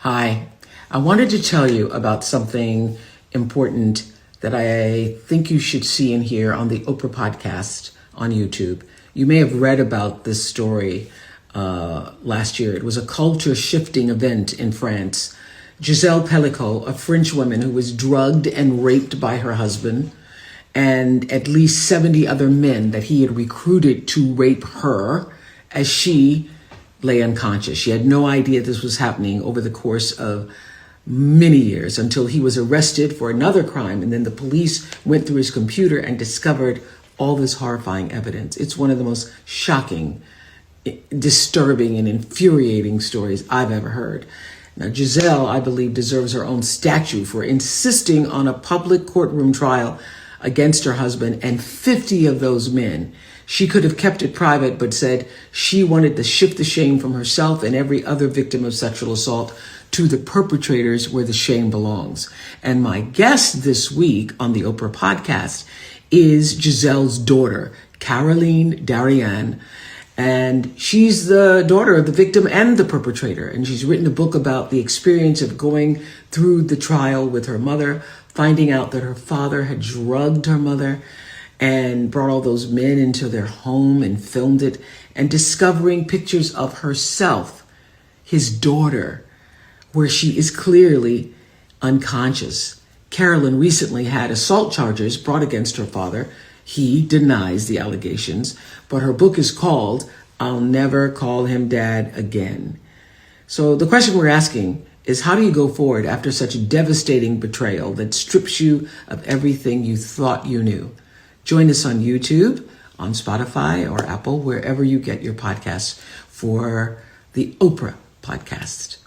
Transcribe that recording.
Hi, I wanted to tell you about something important that I think you should see and hear on the Oprah podcast on YouTube. You may have read about this story last year. It was a culture shifting event in France. Giselle Pellicot, a French woman who was drugged and raped by her husband, and at least 70 other men that he had recruited to rape her as she lay unconscious. She had no idea this was happening over the course of many years until he was arrested for another crime. And then the police went through his computer and discovered all this horrifying evidence. It's one of the most shocking, disturbing, and infuriating stories I've ever heard. Now, Giselle, I believe, deserves her own statue for insisting on a public courtroom trial against her husband and 50 of those men. She could have kept it private, but said she wanted to shift the shame from herself and every other victim of sexual assault to the perpetrators where the shame belongs. And my guest this week on the Oprah podcast is Giselle's daughter, Caroline Darian. And she's the daughter of the victim and the perpetrator. And she's written a book about the experience of going through the trial with her mother, finding out that her father had drugged her mother and brought all those men into their home and filmed it, and discovering pictures of herself, his daughter, where she is clearly unconscious. Carolyn recently had assault charges brought against her father. He denies the allegations, but her book is called I'll Never Call Him Dad Again. So the question we're asking is, how do you go forward after such a devastating betrayal that strips you of everything you thought you knew? Join us on YouTube, on Spotify or Apple, wherever you get your podcasts, for the Oprah podcast.